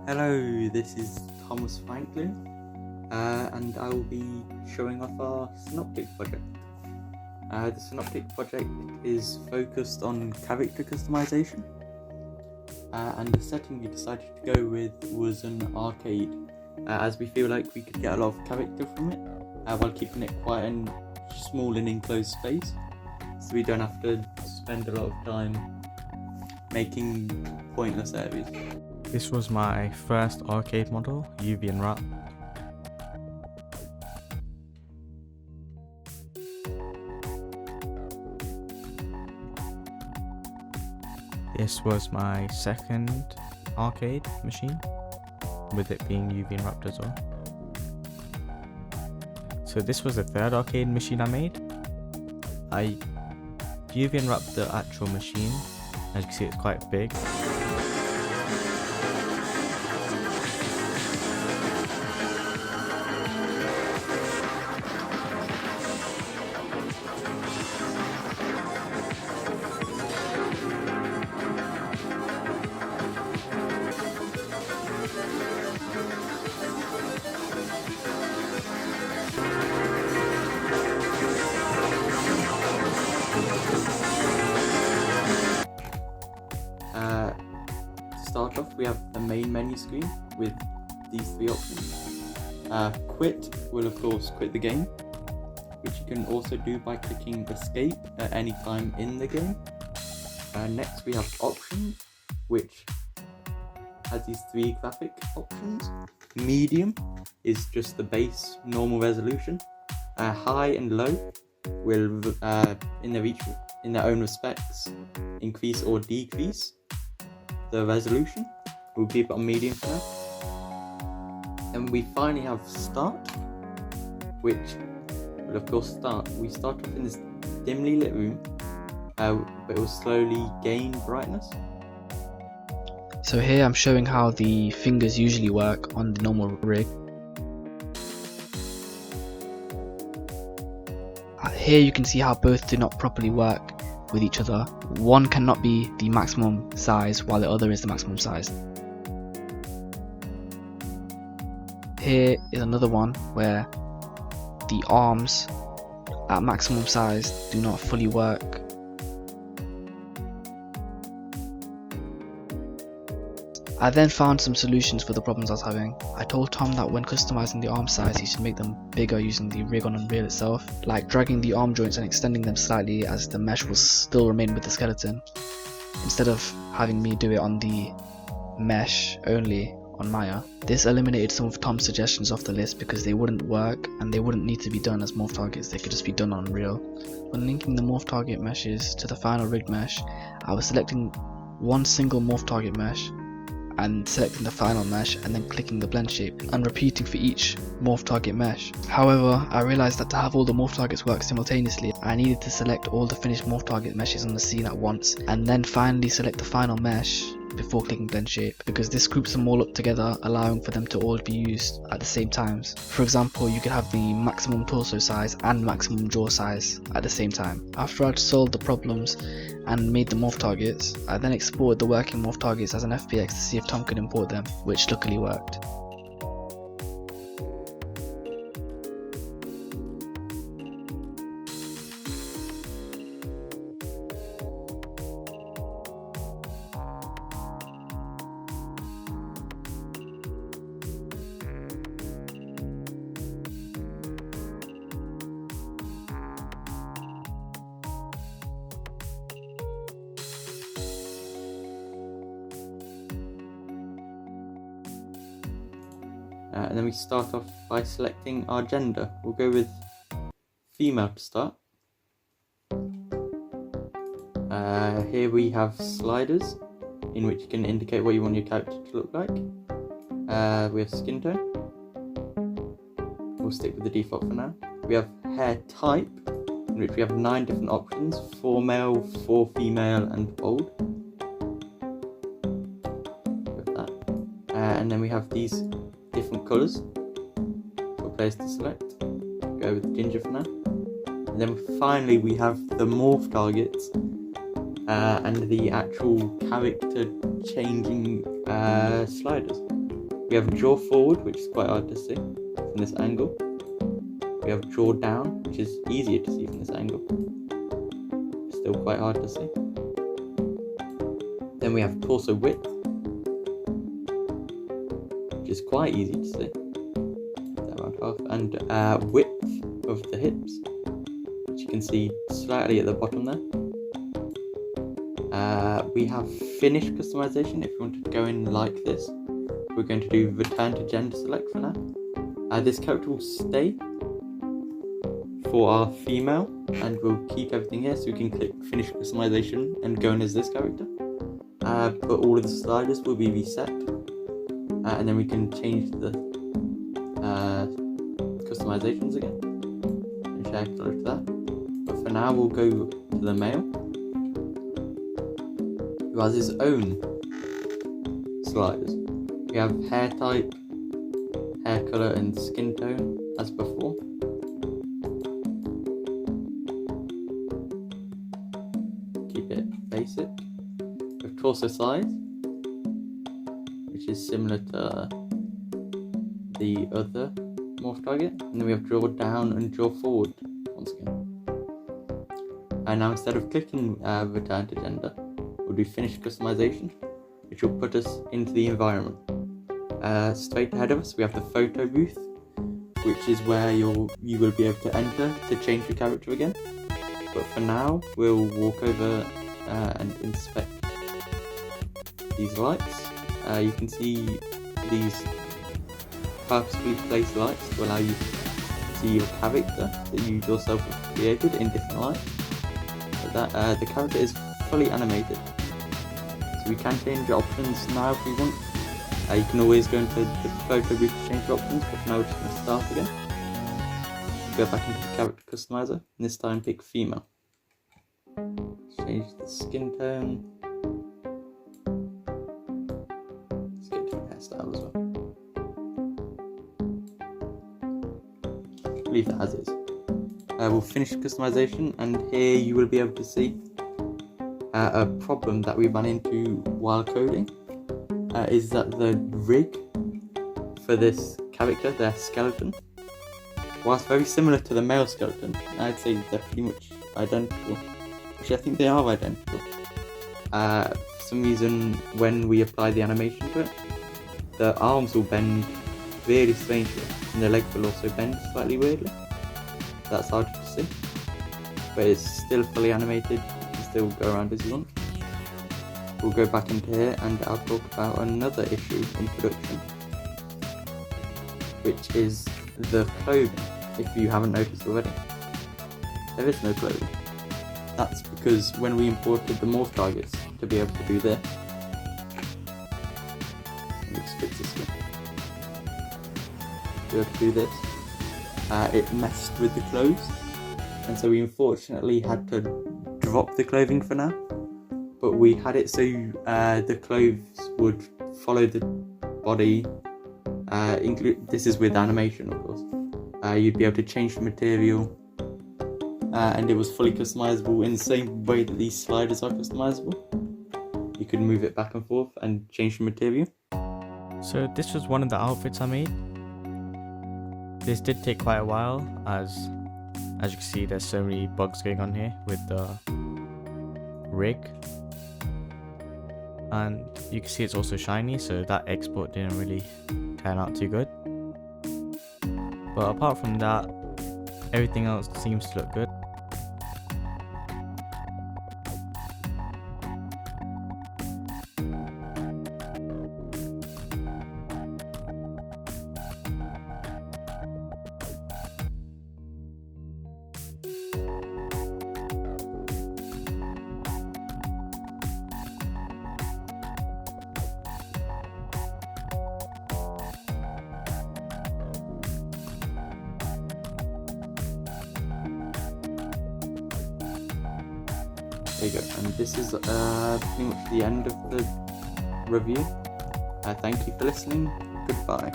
Hello, this is Thomas Franklin, and I will be showing off our Synoptic project. The Synoptic project is focused on character customization, and the setting we decided to go with was an arcade, as we feel like we could get a lot of character from it, while keeping it quite a small and enclosed space, so we don't have to spend a lot of time making pointless areas. This was my first arcade model, UV and wrap. This was my second arcade machine, with it being UV and wrapped as well. So this was the third arcade machine I made. I UV and wrapped the actual machine. As you can see, it's quite big. To start off, we have the main menu screen with these three options. Quit will of course quit the game, which you can also do by clicking escape at any time in the game. Next we have options, which has these three graphic options. Medium is just the base normal resolution. High and low will in their own respects increase or decrease the resolution. We'll keep it on medium for now. And we finally have start, which will of course we start off in this dimly lit room, but it will slowly gain brightness. So here I'm showing how the fingers usually work on the normal rig. Here you can see how both do not properly work with each other. One cannot be the maximum size while the other is the maximum size. Here is another one where the arms at maximum size do not fully work. I then found some solutions for the problems I was having. I told Tom that when customizing the arm size he should make them bigger using the rig on Unreal itself, like dragging the arm joints and extending them slightly as the mesh will still remain with the skeleton, instead of having me do it on the mesh only on Maya. This eliminated some of Tom's suggestions off the list because they wouldn't work and they wouldn't need to be done as morph targets, they could just be done on Unreal. When linking the morph target meshes to the final rigged mesh, I was selecting one single morph target mesh and selecting the final mesh and then clicking the blend shape and repeating for each morph target mesh. However, I realized that to have all the morph targets work simultaneously, I needed to select all the finished morph target meshes on the scene at once and then finally select the final mesh before clicking blend shape, because this groups them all up together, allowing for them to all be used at the same times. For example, you could have the maximum torso size and maximum jaw size at the same time. After I'd solved the problems and made the morph targets, I then exported the working morph targets as an FBX to see if Tom could import them, which luckily worked. And then we start off by selecting our gender. We'll go with female to start. Here we have sliders, in which you can indicate what you want your character to look like. We have skin tone. We'll stick with the default for now. We have hair type, in which we have 9 different options: 4 male, 4 female, and bold. We have that. And then we have these different colours for players to select. Go with ginger for now. And then finally we have the morph targets and the actual character changing sliders. We have draw forward, which is quite hard to see from this angle. We have draw down, which is easier to see from this angle. Still quite hard to see. Then we have torso width, which is quite easy to see. Around half. And width of the hips, which you can see slightly at the bottom there. We have finish customization. If you want to go in like this, we're going to do return to gender select for now. This character will stay for our female, and we'll keep everything here, so we can click finish customization and go in as this character. But all of the sliders will be reset, and then we can change the customizations again and check that. But for now, we'll go to the male, who has his own sliders. We have hair type, hair color, and skin tone as before. Keep it basic. We have torso size, which is similar to the other morph target, and then we have draw down and draw forward once again. And now instead of clicking return to gender, we'll do finish customization, which will put us into the environment. Straight ahead of us, we have the photo booth, which is where you will be able to enter to change your character again. But for now, we'll walk over and inspect these lights. You can see these purposefully placed lights to allow you to see your character that you yourself have created in different lights. But the character is fully animated, so we can change the options now if we want. You can always go into the photo booth to change your options, but for now we're just going to start again. Go back into the character customizer, and this time pick female. Change the skin tone. Skin tone hairstyle as well. Leave that as is. We'll finish customization, and here you will be able to see a problem that we ran into while coding. Is that the rig for this character, their skeleton, whilst very similar to the male skeleton, I'd say they're pretty much identical. Actually, I think they are identical. For some reason, when we apply the animation to it, the arms will bend really strangely, and the legs will also bend slightly weirdly. That's hard to see, but it's still fully animated. You can still go around as you want. We'll go back into here, and I'll talk about another issue in production, which is the clothing. If you haven't noticed already, there is no clothing. That's because when we imported the morph targets to be able to do this, let me just fix this here. To be able to do this, it messed with the clothes, and so we unfortunately had to drop the clothing for now. But we had it so the clothes would follow the body. This is with animation, of course. You'd be able to change the material, and it was fully customizable in the same way that these sliders are customizable. You could move it back and forth and change the material. So this was one of the outfits I made. This did take quite a while, as you can see there's so many bugs going on here with the rig. And you can see it's also shiny, so that export didn't really turn out too good. But apart from that, everything else seems to look good. There you go, and this is pretty much the end of the review. Thank you for listening. Goodbye.